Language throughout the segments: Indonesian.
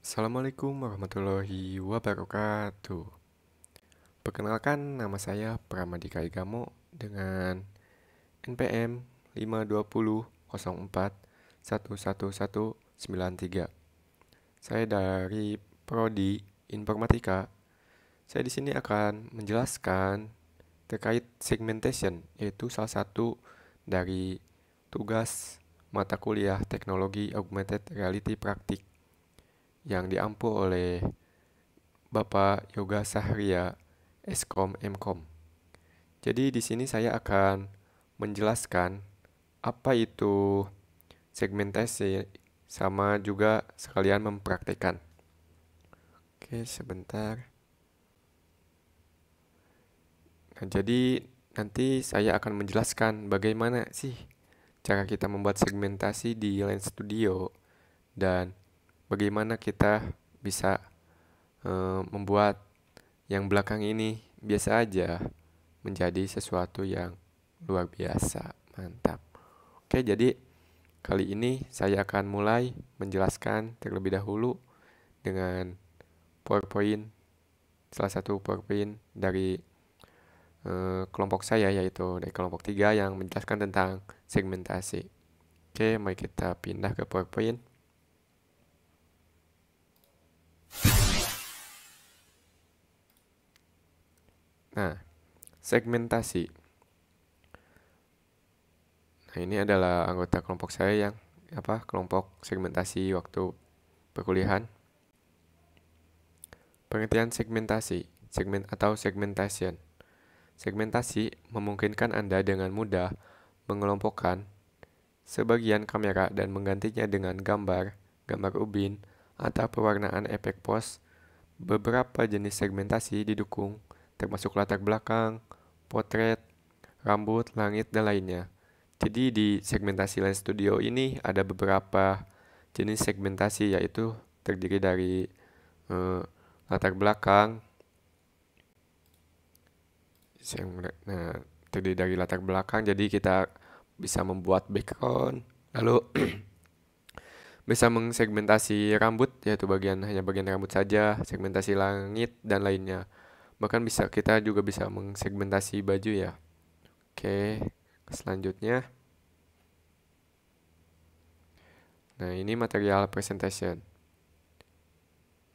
Assalamualaikum warahmatullahi wabarakatuh. Perkenalkan, nama saya Pramadika Igamo dengan NPM 52004111193. Saya dari Prodi Informatika. Saya di sini akan menjelaskan terkait segmentation, yaitu salah satu dari tugas mata kuliah Teknologi Augmented Reality Praktik yang diampu oleh Bapak Yoga Sahria, Eskom Mkom. Jadi di sini saya akan menjelaskan apa itu segmentasi sama juga sekalian mempraktikkan. Oke, sebentar. Nah, jadi nanti saya akan menjelaskan bagaimana sih cara kita membuat segmentasi di Lens Studio dan bagaimana kita bisa membuat yang belakang ini biasa aja menjadi sesuatu yang luar biasa. Mantap. Oke, jadi kali ini saya akan mulai menjelaskan terlebih dahulu dengan PowerPoint, salah satu PowerPoint dari kelompok saya, yaitu dari kelompok 3 yang menjelaskan tentang segmentasi. Oke, mari kita pindah ke PowerPoint. Nah, segmentasi. Nah, ini adalah anggota kelompok saya yang kelompok segmentasi waktu perkuliahan. Pengertian segmentasi, segmen atau segmentation. Segmentasi memungkinkan Anda dengan mudah mengelompokkan sebagian kamera dan menggantinya dengan gambar, gambar ubin, atau pewarnaan efek pos. Beberapa jenis segmentasi didukung, termasuk latar belakang, potret, rambut, langit, dan lainnya. Jadi di segmentasi Lens Studio ini ada beberapa jenis segmentasi, yaitu terdiri dari latar belakang, terdiri dari latar belakang, jadi kita bisa membuat background, lalu bisa mengsegmentasi rambut, yaitu hanya bagian rambut saja, segmentasi langit, dan lainnya. Bahkan kita juga bisa mengsegmentasi baju ya. Oke, selanjutnya. Nah, ini material presentation.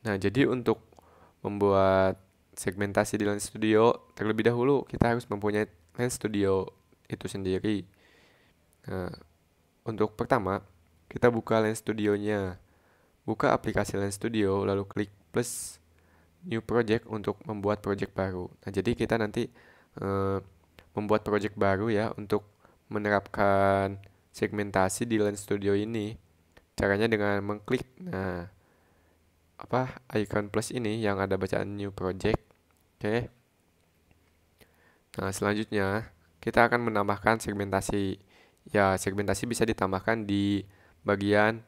Nah, jadi untuk membuat segmentasi di Lens Studio, terlebih dahulu kita harus mempunyai Lens Studio itu sendiri. Nah, untuk pertama, kita buka Lens Studio-nya. Buka aplikasi Lens Studio, lalu klik plus New Project untuk membuat project baru. Nah, jadi kita nanti membuat project baru ya untuk menerapkan segmentasi di Lens Studio ini. Caranya dengan mengklik icon plus ini yang ada bacaan New Project. Oke. Nah, selanjutnya kita akan menambahkan segmentasi. Ya, segmentasi bisa ditambahkan di bagian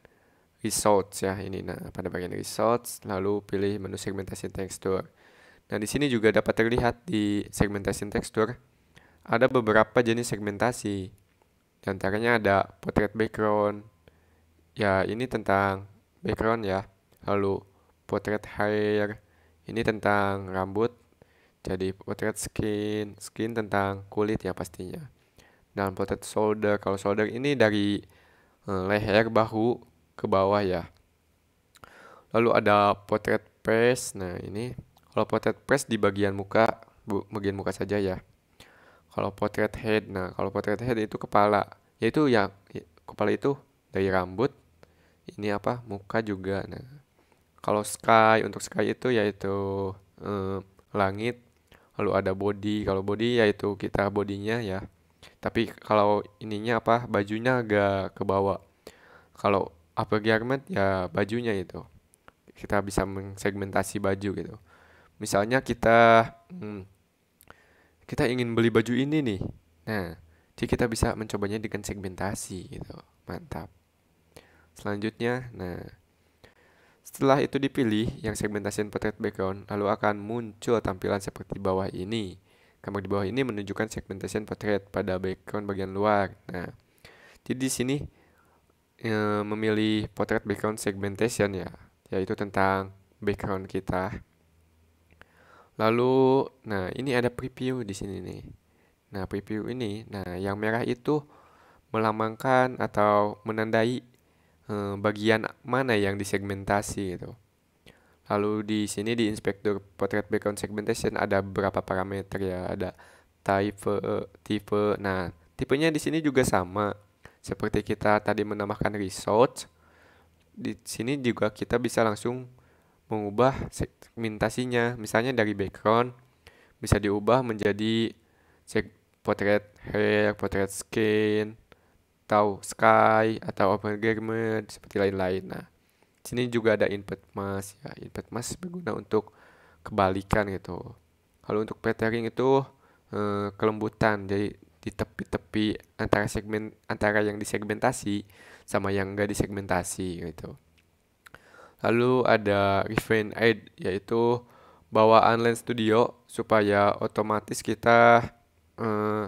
results ya ini. Nah, pada bagian results lalu pilih menu segmentasi tekstur. Nah, di sini juga dapat terlihat di segmentasi tekstur ada beberapa jenis segmentasi. Di antaranya ada portrait background. Ya, ini tentang background ya. Lalu portrait hair, ini tentang rambut. Jadi portrait skin, skin tentang kulit ya pastinya. Dan portrait shoulder, kalau shoulder ini dari leher bahu ke bawah ya. Lalu ada portrait face. Nah, ini kalau portrait face di bagian muka, bagian muka saja ya. Kalau portrait head, nah kalau portrait head itu kepala. Yaitu ya kepala itu dari rambut. Ini muka juga. Nah, kalau sky, untuk sky itu yaitu langit. Lalu ada body, kalau body yaitu kita bodinya ya. Tapi kalau ininya bajunya agak ke bawah. Kalau upper garment ya bajunya itu. Kita bisa mengsegmentasi baju gitu. Misalnya kita ingin beli baju ini nih. Nah, jadi kita bisa mencobanya dengan segmentasi gitu. Mantap. Selanjutnya, nah setelah itu dipilih yang segmentation portrait background, lalu akan muncul tampilan seperti bawah ini. Gambar di bawah ini menunjukkan segmentation portrait pada background bagian luar. Nah, jadi di sini memilih portrait background segmentation ya. yaitu tentang background kita. Lalu, nah ini ada preview di sini nih. Nah, preview ini, nah yang merah itu melambangkan atau menandai bagian mana yang disegmentasi gitu. Lalu di sini di inspektur portrait background segmentation ada beberapa parameter ya, ada tipe. Nah, tipenya di sini juga sama seperti kita tadi menambahkan result. Di sini juga kita bisa langsung mengubah segmentasinya. Misalnya dari background bisa diubah menjadi portrait hair, portrait skin, atau sky, atau open garment seperti lain-lain. Nah, sini juga ada input mask ya. Input mask berguna untuk kebalikan gitu. Kalau untuk patterning itu kelembutan, jadi di tepi-tepi antara yang disegmentasi sama yang enggak disegmentasi gitu. Lalu ada refine aid, yaitu bawaan Lens Studio supaya otomatis kita eh,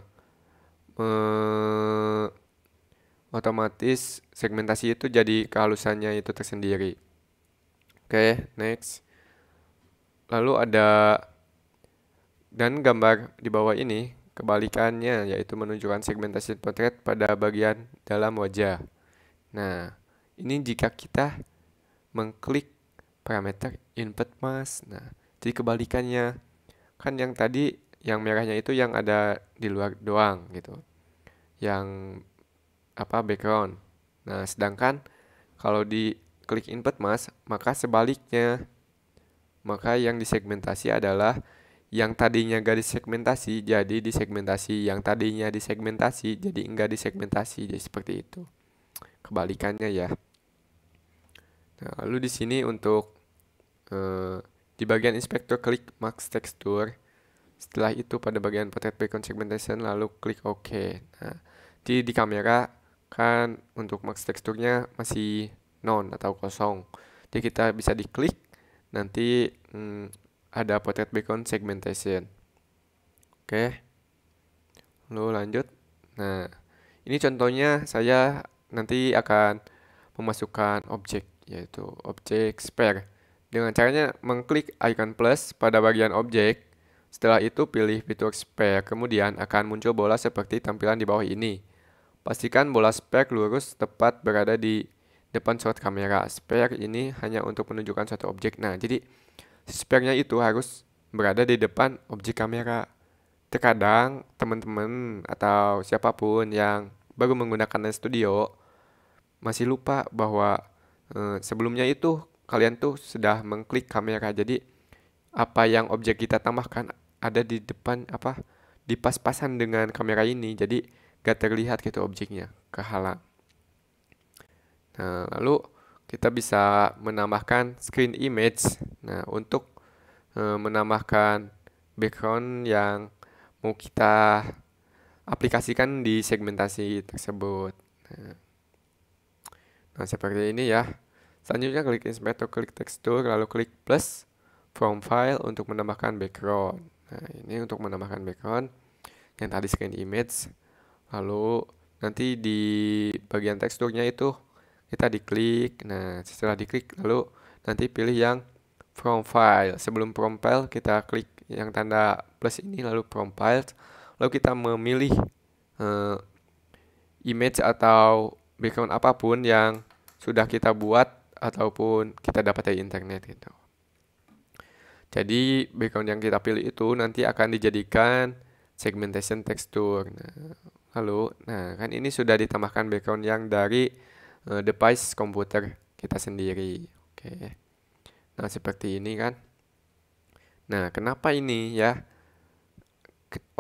eh, otomatis segmentasi itu jadi kehalusannya itu tersendiri. Oke, next. Lalu ada dan gambar di bawah ini kebalikannya, yaitu menunjukkan segmentasi potret pada bagian dalam wajah. Nah, ini jika kita mengklik parameter input mask. Nah, jadi kebalikannya. Kan yang tadi yang merahnya itu yang ada di luar doang gitu. Yang background. Nah, sedangkan kalau di klik input mask, maka sebaliknya. Maka yang disegmentasi adalah yang tadinya gak disegmentasi jadi disegmentasi, yang tadinya disegmentasi jadi enggak disegmentasi, jadi seperti itu. Kebalikannya ya. Nah, lalu di sini untuk di bagian inspektor klik max texture. Setelah itu pada bagian portrait background segmentation lalu klik OK. Nah, di kamera kan untuk max teksturnya masih non atau kosong. Jadi kita bisa diklik nanti ada portrait background segmentation. Oke. Lalu lanjut. Nah, ini contohnya saya nanti akan memasukkan objek yaitu objek sphere. Dengan caranya mengklik icon plus pada bagian objek. Setelah itu pilih fitur sphere, kemudian akan muncul bola seperti tampilan di bawah ini. Pastikan bola sphere lurus tepat berada di depan slot kamera. Sphere ini hanya untuk menunjukkan suatu objek. Nah, jadi sphere-nya itu harus berada di depan objek kamera. Terkadang teman-teman atau siapapun yang baru menggunakan Lens Studio masih lupa bahwa sebelumnya itu kalian tuh sudah mengklik kamera. Jadi apa yang objek kita tambahkan ada di depan di pas-pasan dengan kamera ini. Jadi gak terlihat gitu objeknya, kehalang. Nah, lalu kita bisa menambahkan screen image. Nah, untuk menambahkan background yang mau kita aplikasikan di segmentasi tersebut. Nah, seperti ini ya. Selanjutnya klik inspektor, klik tekstur, lalu klik plus from file untuk menambahkan background. Nah, ini untuk menambahkan background yang tadi screen image. Lalu nanti di bagian teksturnya itu kita diklik. Nah, setelah diklik lalu nanti pilih yang from file. Sebelum from file kita klik yang tanda plus ini lalu from file. Lalu kita memilih image atau background apapun yang sudah kita buat ataupun kita dapat dari internet gitu. Jadi background yang kita pilih itu nanti akan dijadikan segmentation tekstur. Nah, kan ini sudah ditambahkan background yang dari device komputer kita sendiri. Oke. Nah, seperti ini kan. Nah, kenapa ini ya?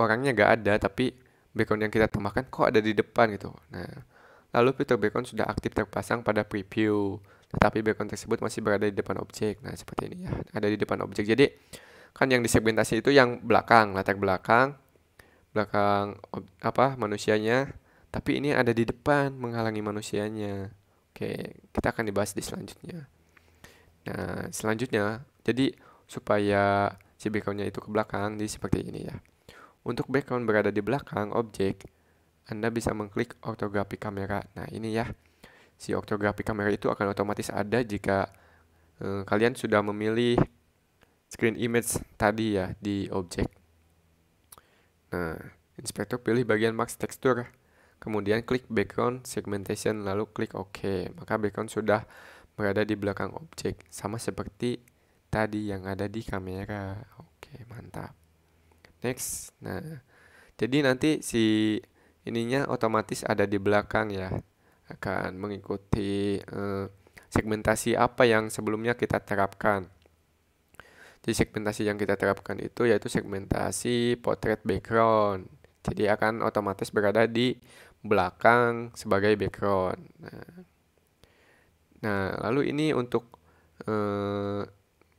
Orangnya gak ada tapi background yang kita tambahkan kok ada di depan gitu. Nah, lalu fitur background sudah aktif terpasang pada preview, tetapi background tersebut masih berada di depan objek. Nah, seperti ini ya, ada di depan objek. Jadi, kan yang disegmentasi itu yang belakang, latar belakang manusianya, tapi ini ada di depan menghalangi manusianya. Oke, kita akan dibahas di selanjutnya. Nah, selanjutnya, jadi supaya si backgroundnya itu ke belakang, jadi seperti ini ya. Untuk background berada di belakang objek, Anda bisa mengklik ortografi kamera. Nah, ini ya. Si ortografi kamera itu akan otomatis ada jika kalian sudah memilih screen image tadi ya di objek. Nah, inspektor pilih bagian max texture. Kemudian klik background segmentation lalu klik OK. Maka background sudah berada di belakang objek sama seperti tadi yang ada di kamera. Oke, mantap. Next. Nah, jadi nanti si ininya otomatis ada di belakang ya. Akan mengikuti segmentasi apa yang sebelumnya kita terapkan. Jadi segmentasi yang kita terapkan itu yaitu segmentasi portrait background. Jadi akan otomatis berada di belakang sebagai background. Nah, lalu ini untuk eh,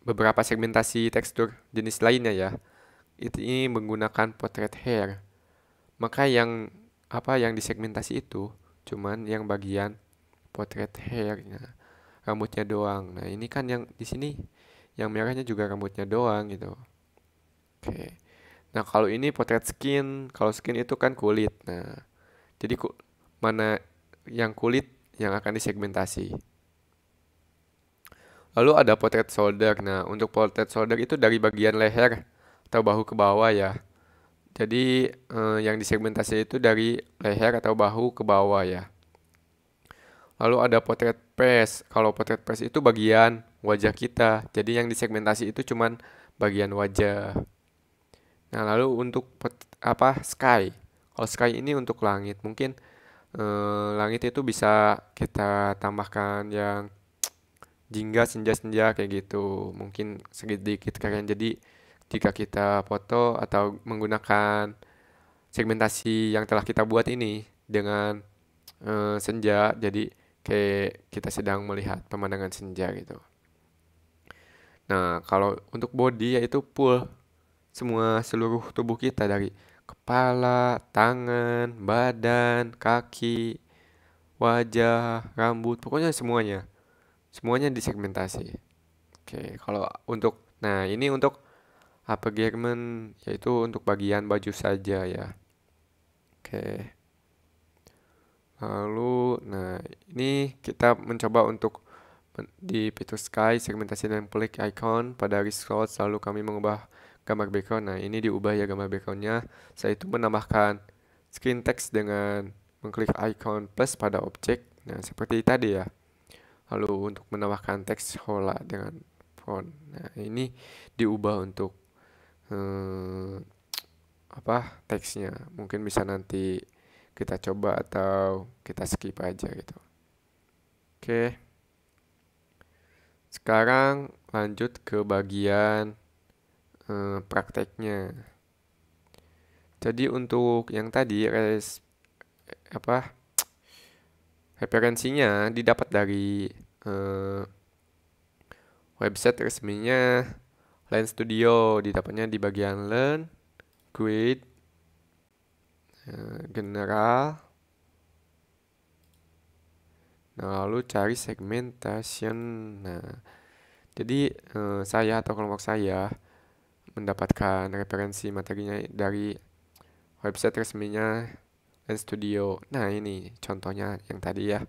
beberapa segmentasi tekstur jenis lainnya ya. Ini menggunakan portrait hair. Maka yang yang disegmentasi itu cuman yang bagian portrait hairnya, rambutnya doang. Nah, ini kan yang di sini yang merahnya juga rambutnya doang gitu. Oke. Nah, kalau ini potret skin, kalau skin itu kan kulit. Nah, jadi mana yang kulit yang akan disegmentasi. Lalu ada potret shoulder. Nah, untuk potret shoulder itu dari bagian leher atau bahu ke bawah ya. Jadi yang disegmentasi itu dari leher atau bahu ke bawah ya. Lalu ada potret face. Kalau potret face itu bagian wajah kita. Jadi yang disegmentasi itu cuman bagian wajah. Nah, lalu untuk sky. Kalau sky ini untuk langit. Mungkin langit itu bisa kita tambahkan yang jingga senja-senja kayak gitu. Mungkin sedikit keren. Jadi jika kita foto atau menggunakan segmentasi yang telah kita buat ini dengan senja, jadi kayak kita sedang melihat pemandangan senja gitu. Nah, kalau untuk body yaitu full semua seluruh tubuh kita dari kepala, tangan, badan, kaki, wajah, rambut, pokoknya semuanya. Semuanya disegmentasi. Oke, kalau untuk ini untuk upper garment yaitu untuk bagian baju saja ya. Oke. Lalu ini kita mencoba untuk di fitur sky segmentasi dan klik icon pada resource lalu kami mengubah gambar background. Nah, ini diubah ya gambar backgroundnya. Saya itu menambahkan screen text dengan mengklik icon plus pada objek. Nah, seperti tadi ya. Lalu untuk menambahkan teks hola dengan font. Nah, ini diubah untuk eh, teksnya. Mungkin bisa nanti kita coba atau kita skip aja gitu. Oke. Sekarang lanjut ke bagian prakteknya. Jadi untuk yang tadi referensinya didapat dari eh, website resminya Lens Studio, didapatnya di bagian Learn, Create, General. Nah, lalu cari segmentation. Nah, jadi saya atau kelompok saya mendapatkan referensi materinya dari website resminya Lens Studio. Nah, ini contohnya yang tadi ya.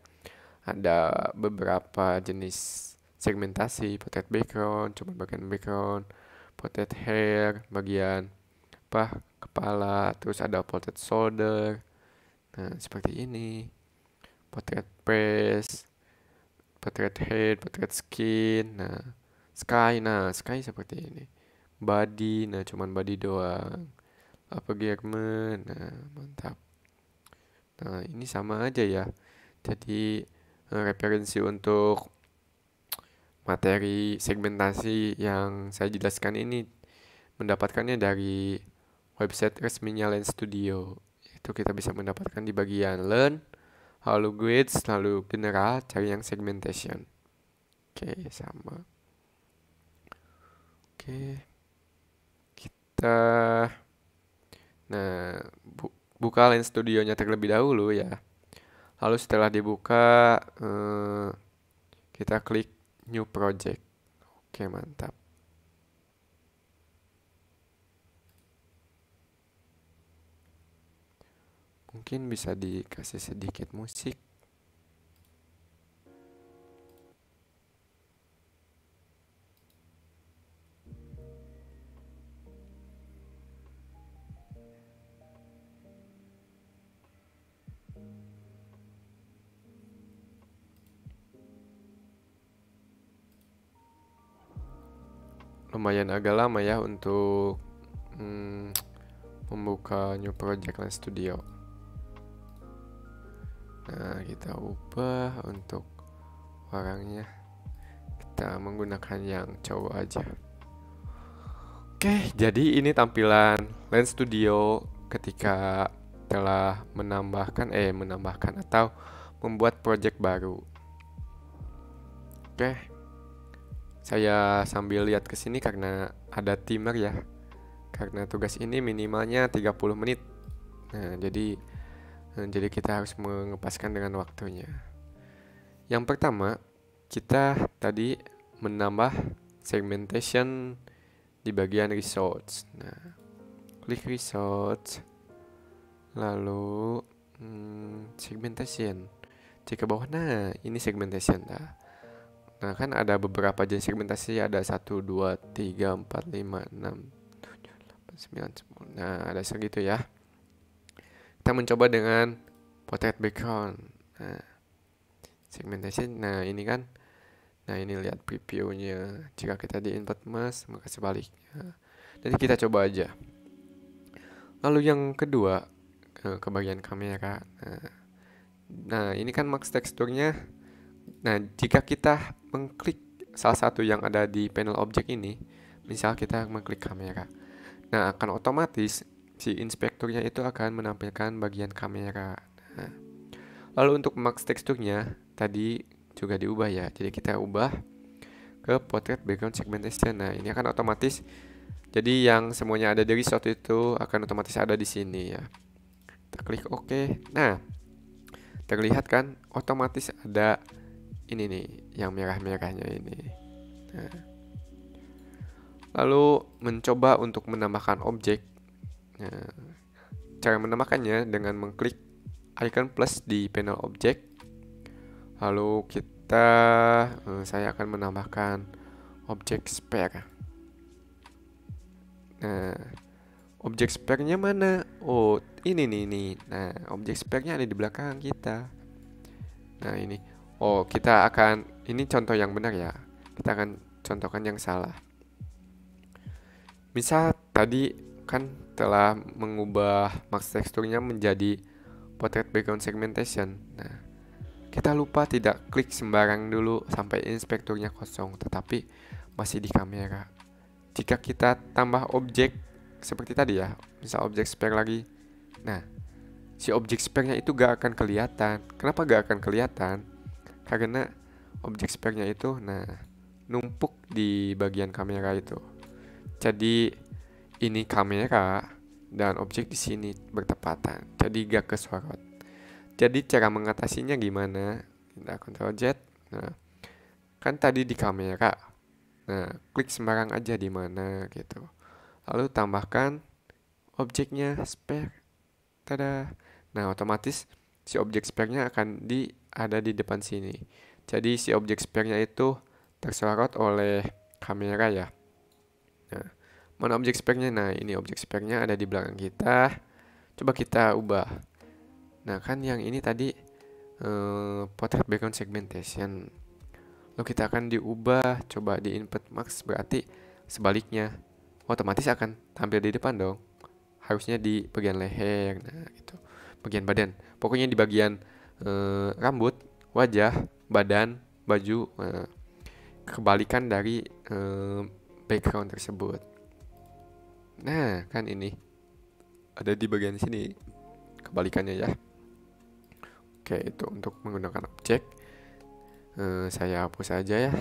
Ada beberapa jenis segmentasi, portrait background, cuma bagian background, portrait hair, bagian kepala, terus ada portrait shoulder. Nah, seperti ini. Portrait face, portrait head, portrait skin. Nah, sky seperti ini. Body, nah cuman body doang. Upper garment, nah mantap. Nah, ini sama aja ya. Jadi referensi untuk materi segmentasi yang saya jelaskan ini mendapatkannya dari website resminya Lens Studio. Itu kita bisa mendapatkan di bagian Learn, lalu Grids, lalu General, cari yang Segmentation. Oke, sama. Oke, kita buka Lens Studionya terlebih dahulu ya. Lalu setelah dibuka, kita klik New Project. Oke, mantap. Mungkin bisa dikasih sedikit musik. lumayan agak lama ya untuk membuka new project Lens Studio. Nah, kita ubah untuk orangnya, kita menggunakan yang cowok aja. Oke, jadi ini tampilan Lens Studio ketika telah menambahkan atau membuat project baru. Oke, saya sambil lihat ke sini karena ada timer ya. Karena tugas ini minimalnya 30 menit. Nah, jadi kita harus mengepaskan dengan waktunya. Yang pertama, kita tadi menambah segmentation di bagian results. Nah, klik results, lalu segmentation. Cek ke bawah. Nah, ini segmentation dah. Nah, kan ada beberapa jenis segmentasi, ada 1, 2, 3, 4, 5, 6, 7, 8, 9, 10. Nah, ada segitu ya. Kita mencoba dengan portrait background. Nah, segmentation. Nah, ini kan. Nah, ini lihat previewnya. Jika kita di input mask, maka sebaliknya. Jadi kita coba aja. Lalu yang kedua, ke bagian kamera. Nah, ini kan max teksturnya. Nah, jika kita mengklik salah satu yang ada di panel objek ini, misal kita mengklik kamera, nah akan otomatis si inspekturnya itu akan menampilkan bagian kamera. Nah, lalu untuk max teksturnya tadi juga diubah ya, jadi kita ubah ke portrait background segmentation. Nah, ini akan otomatis, jadi yang semuanya ada di resort itu akan otomatis ada di sini ya. Kita klik OK. Nah, terlihat kan otomatis ada ini nih, yang merah-merahnya ini. Nah, lalu mencoba untuk menambahkan objek. Nah, cara menambahkannya dengan mengklik icon plus di panel objek. Lalu saya akan menambahkan objek spare. Nah, objek spare-nya mana? Oh, ini nih. Nah, objek spare-nya ada di belakang kita. Nah, ini. Oh, kita akan, ini contoh yang benar ya. Kita akan contohkan yang salah. Misal tadi kan telah mengubah max teksturnya menjadi portrait background segmentation. Nah, kita lupa tidak klik sembarang dulu sampai inspekturnya kosong, tetapi masih di kamera. Jika kita tambah objek seperti tadi ya, misal objek spare lagi. Nah, si objek spare-nya itu gak akan kelihatan. Kenapa gak akan kelihatan? Karena objek spare-nya itu numpuk di bagian kamera itu. Jadi ini kamera dan objek di sini bertepatan. Jadi gak kesorot. Jadi cara mengatasinya gimana? Kita Ctrl Z. Nah, kan tadi di kamera. Nah, klik sembarang aja di mana gitu. Lalu tambahkan objeknya spare. Tada. Nah, otomatis si objek spare-nya akan ada di depan sini. Jadi si objek spare-nya itu tersorot oleh kamera ya. Nah, mana objek spare-nya? Nah, ini objek spare-nya ada di belakang kita. Coba kita ubah. Nah, kan yang ini tadi portrait background segmentation. Lalu kita akan diubah, coba di input max, berarti sebaliknya. Otomatis akan tampil di depan dong. Harusnya di bagian leher, nah gitu. Bagian badan. Pokoknya di bagian rambut, wajah, badan, baju, kebalikan dari background tersebut. Nah, kan ini ada di bagian sini kebalikannya ya. Oke, itu untuk menggunakan objek. Saya hapus aja ya.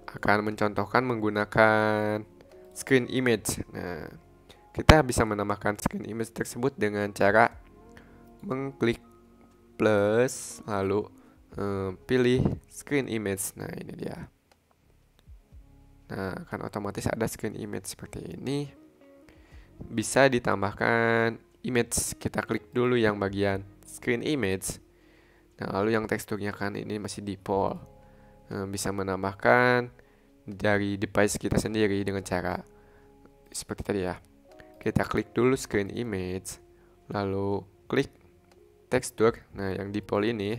Akan mencontohkan menggunakan screen image. Nah, kita bisa menambahkan screen image tersebut dengan cara mengklik plus lalu pilih screen image. Nah, ini dia. Nah, kan otomatis ada screen image seperti ini. Bisa ditambahkan image. Kita klik dulu yang bagian screen image. Nah, lalu yang teksturnya kan ini masih default. Bisa menambahkan dari device kita sendiri dengan cara seperti tadi ya. Kita klik dulu screen image, lalu klik tekstur. Nah, yang default ini.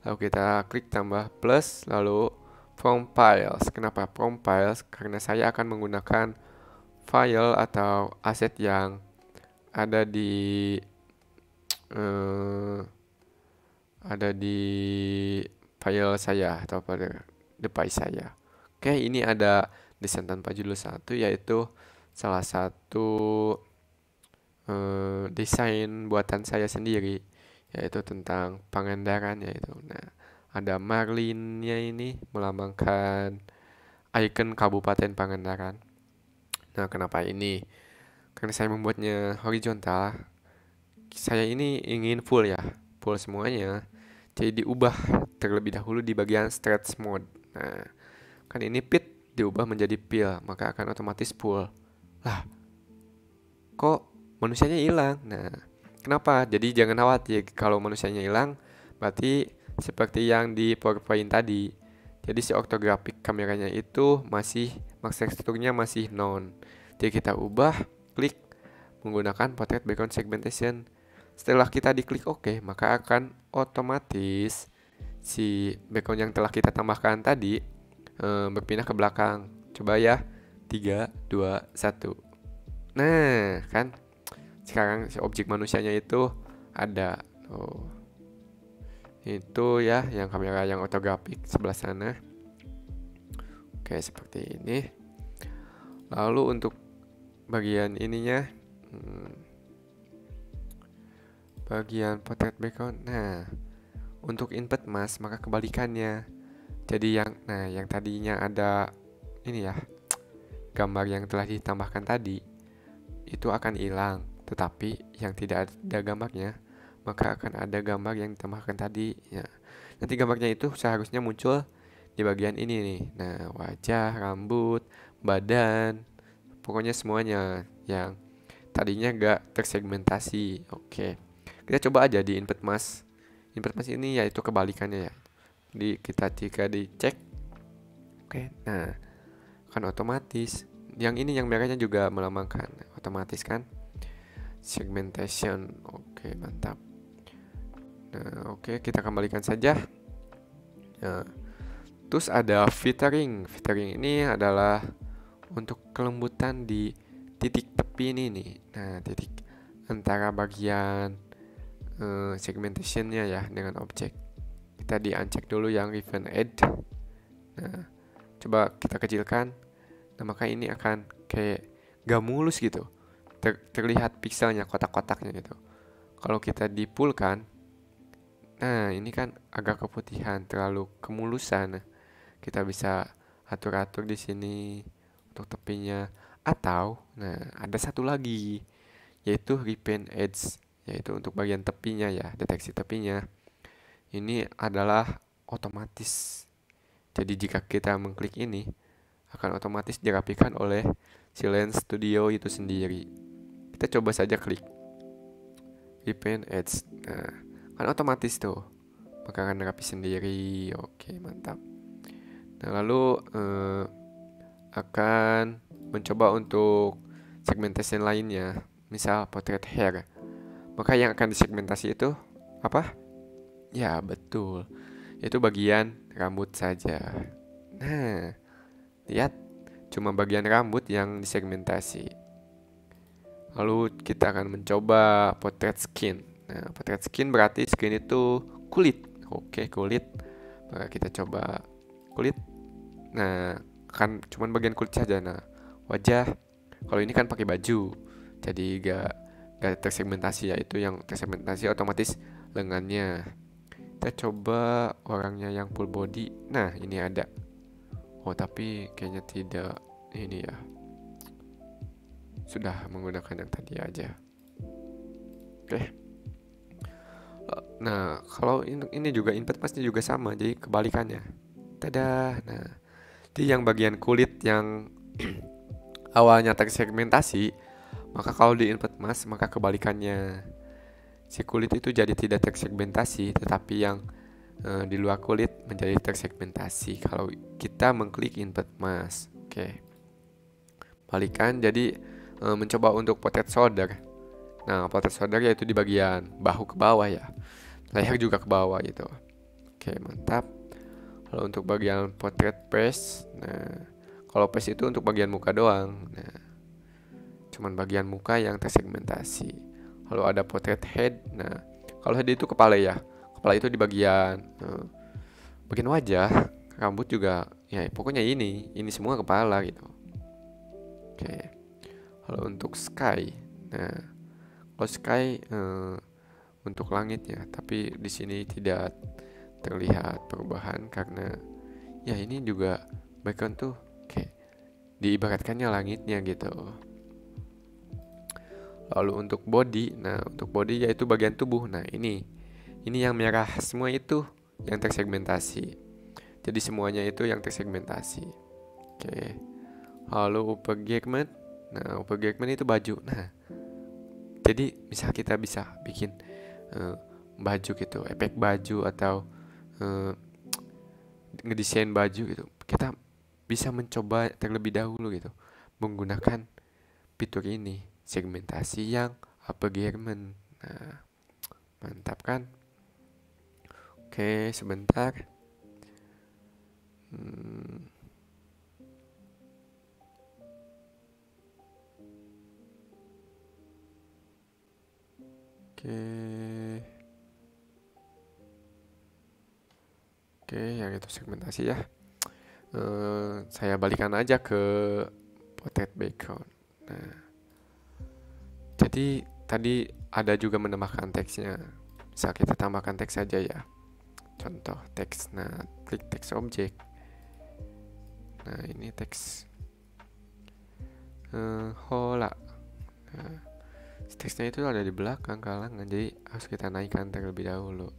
Lalu kita klik tambah plus, lalu from files. Kenapa from files? Karena saya akan menggunakan file atau aset yang ada di file saya atau pada device saya. Oke, ini ada desain tanpa judul 1, yaitu salah satu desain buatan saya sendiri, yaitu tentang Pangandaran, yaitu ada marlinnya ini melambangkan ikon Kabupaten Pangandaran. Nah, kenapa ini? Karena saya membuatnya horizontal. Saya ini ingin full semuanya. Jadi diubah terlebih dahulu di bagian stretch mode. Nah, kan ini fit diubah menjadi fill, maka akan otomatis full. Lah, kok manusianya hilang? Nah, kenapa? Jadi jangan khawatir kalau manusianya hilang, berarti seperti yang di PowerPoint tadi. Jadi si ortografik kameranya itu masih, max teksturnya masih non. Jadi kita ubah, klik menggunakan portrait background segmentation. Setelah kita diklik OK, maka akan otomatis si background yang telah kita tambahkan tadi berpindah ke belakang. Coba ya, 3, 2, 1. Nah, kan sekarang si objek manusianya itu ada. Itu ya yang kamera yang ortografik sebelah sana. Oke, seperti ini. Lalu untuk bagian ininya, bagian portrait background. Nah, untuk input mask maka kebalikannya. Jadi yang tadinya ada ini ya, gambar yang telah ditambahkan tadi itu akan hilang, tetapi yang tidak ada gambarnya maka akan ada gambar yang ditambahkan tadi ya. Nanti gambarnya itu seharusnya muncul di bagian ini nih. Nah, wajah, rambut, badan, pokoknya semuanya yang tadinya gak tersegmentasi. Oke. Kita coba aja di input mask. Input mask ini yaitu kebalikannya ya. Jika dicek. Oke. Nah, kan otomatis. Yang ini yang merahnya juga melambangkan otomatis kan? Segmentation. Oke, mantap. Nah, oke, kita kembalikan saja. Nah, terus ada feathering. Feathering ini adalah untuk kelembutan di titik tepi ini nih. Nah, titik antara bagian segmentationnya ya dengan objek. Kita di-uncheck dulu yang Ribbon Edge. Nah, coba kita kecilkan. Nah, maka ini akan kayak gak mulus gitu. Terlihat pixelnya, kotak-kotaknya gitu. Kalau kita dipulkan, nah ini kan agak keputihan, terlalu kemulusan. Nah, kita bisa atur-atur di sini untuk tepinya. Atau, nah ada satu lagi, yaitu Ribbon Edge, yaitu untuk bagian tepinya ya, deteksi tepinya. Ini adalah otomatis. Jadi jika kita mengklik ini, akan otomatis dirapikan oleh si Lens Studio itu sendiri. Kita coba saja klik Ribbon Edge. Nah, kan otomatis tuh, maka akan rapi sendiri. Oke, mantap. Nah, lalu akan mencoba untuk segmentation lainnya, misal portrait hair. Maka yang akan disegmentasi itu apa? Ya, betul. Itu bagian rambut saja. Nah, lihat, cuma bagian rambut yang disegmentasi. Lalu kita akan mencoba portrait skin. Nah, portrait skin berarti skin itu kulit. Oke, kulit. Maka kita coba kulit. Nah, kan cuma bagian kulit saja. Nah, wajah. Kalau ini kan pakai baju, jadi gak tersegmentasi, yaitu yang tersegmentasi otomatis lengannya. Kita coba orangnya yang full body. Nah, ini ada. Oh, tapi kayaknya tidak ini ya. Sudah menggunakan yang tadi aja. Oke. Nah, kalau ini juga input masknya juga sama, jadi kebalikannya. Tada. Nah, jadi yang bagian kulit yang awalnya tersegmentasi, maka kalau di input mask maka kebalikannya. Si kulit itu jadi tidak tersegmentasi, tetapi yang di luar kulit menjadi tersegmentasi kalau kita mengklik input mask. Oke. Balikan, jadi mencoba untuk portrait shoulder. Nah, portrait shoulder yaitu di bagian bahu ke bawah ya. Leher juga ke bawah gitu. Oke, mantap. Kalau untuk bagian portrait face, nah kalau face itu untuk bagian muka doang. Nah, cuman bagian muka yang tersegmentasi. Kalau ada portrait head, nah kalau head itu kepala ya. Kepala itu di bagian wajah, rambut juga, ya pokoknya ini semua kepala gitu. Oke. Kalau untuk sky, nah kalau sky untuk langit ya, tapi di sini tidak terlihat perubahan karena ya ini juga background tuh kayak diibaratkannya langitnya gitu. Lalu untuk body, nah untuk body yaitu bagian tubuh. Nah ini yang merah semua itu yang tersegmentasi. Jadi semuanya itu yang tersegmentasi. Oke. Lalu upper garment, nah upper garment itu baju. Nah jadi misal kita bisa bikin baju gitu, efek baju atau ngedesain baju gitu, kita bisa mencoba terlebih dahulu gitu menggunakan fitur ini, segmentasi yang upper garment. Nah, mantap kan? Oke, sebentar. Oke. Oke, yang itu segmentasi ya. Saya balikan aja ke portrait background. Nah, jadi tadi ada juga menambahkan teksnya. Bisa kita tambahkan teks saja ya. Contoh teks. Nah, klik teks objek. Nah, ini teks hola. Nah, teksnya itu ada di belakang kalangan, jadi harus kita naikkan terlebih dahulu.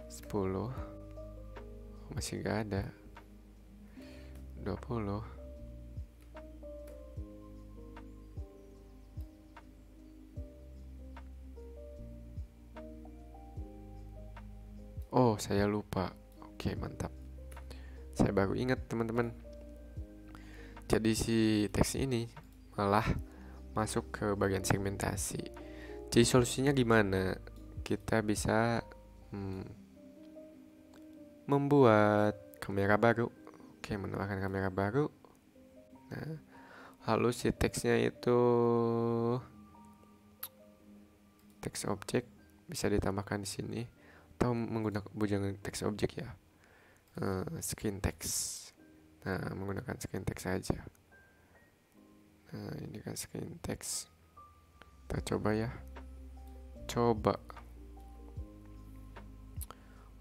10. Masih gak ada. 20. Oh, saya lupa. Oke, mantap. Saya baru ingat, teman-teman. Jadi si teks ini malah masuk ke bagian segmentasi. Jadi solusinya gimana? Kita bisa membuat kamera baru. Oke, menambahkan kamera baru. Nah, lalu si teksnya itu teks objek bisa ditambahkan di sini atau menggunakan bujangan teks objek ya. Screen text. Nah, menggunakan screen text saja. Nah, ini kan screen text. Kita coba ya. Coba.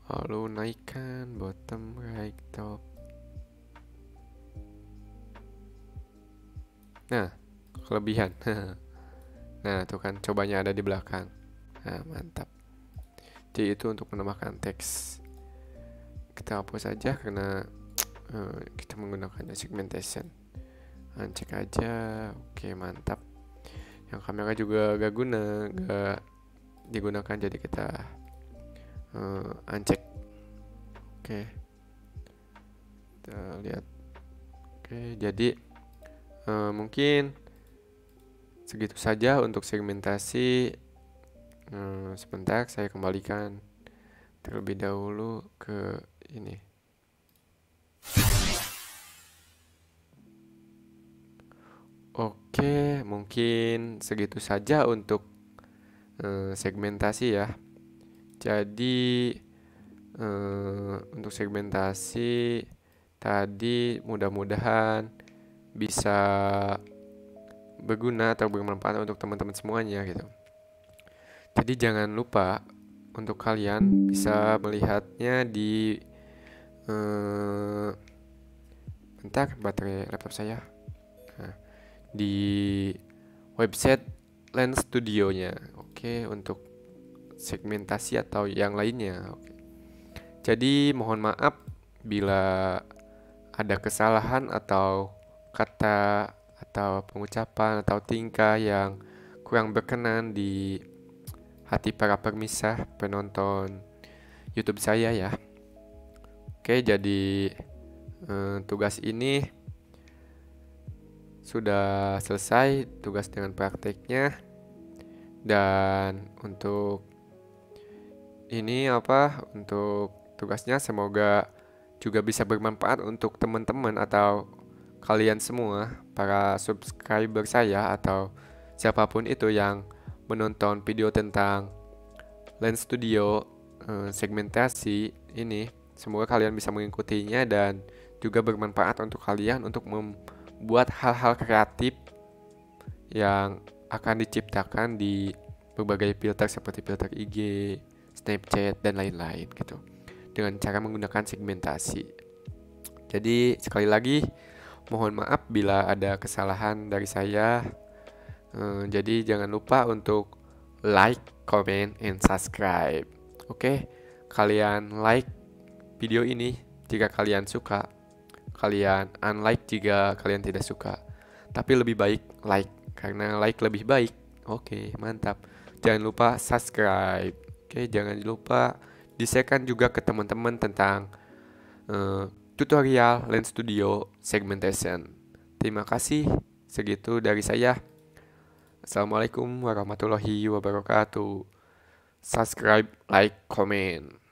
Lalu naikkan bottom right top. Nah, kelebihan. Nah, tuh kan cobanya ada di belakang. Nah, mantap. Jadi itu untuk menambahkan teks. Kita hapus saja karena kita menggunakannya segmentation. Cek aja. Oke, mantap. Yang kamera juga gak digunakan, jadi kita uncheck. Oke, kita lihat. Oke, jadi mungkin segitu saja untuk segmentasi. Sebentar, saya kembalikan terlebih dahulu ke ini. Oke, mungkin segitu saja untuk segmentasi ya. Jadi untuk segmentasi tadi mudah-mudahan bisa berguna atau bermanfaat untuk teman-teman semuanya gitu. Jadi jangan lupa untuk kalian bisa melihatnya di bentar, baterai laptop saya. Nah, di website Lens Studio-nya. Oke, untuk segmentasi atau yang lainnya. Oke. Jadi mohon maaf bila ada kesalahan atau kata atau pengucapan atau tingkah yang kurang berkenan di hati para pemirsa penonton YouTube saya ya. Oke, jadi tugas ini sudah selesai, tugas dengan prakteknya. Dan untuk ini untuk tugasnya semoga juga bisa bermanfaat untuk teman-teman atau kalian semua, para subscriber saya atau siapapun itu yang menonton video tentang Lens Studio segmentasi ini. Semoga kalian bisa mengikutinya dan juga bermanfaat untuk kalian untuk membuat hal-hal kreatif yang akan diciptakan di berbagai filter seperti filter IG, Snapchat, dan lain-lain gitu dengan cara menggunakan segmentasi. Jadi sekali lagi mohon maaf bila ada kesalahan dari saya. Jadi jangan lupa untuk like, comment, and subscribe. Oke, kalian like video ini jika kalian suka, kalian unlike jika kalian tidak suka. Tapi lebih baik like karena like lebih baik. Oke, mantap. Jangan lupa subscribe. Oke, jangan lupa di-share-kan juga ke teman-teman tentang tutorial Lens Studio Segmentation. Terima kasih. Segitu dari saya. Assalamualaikum warahmatullahi wabarakatuh. Subscribe, like, comment.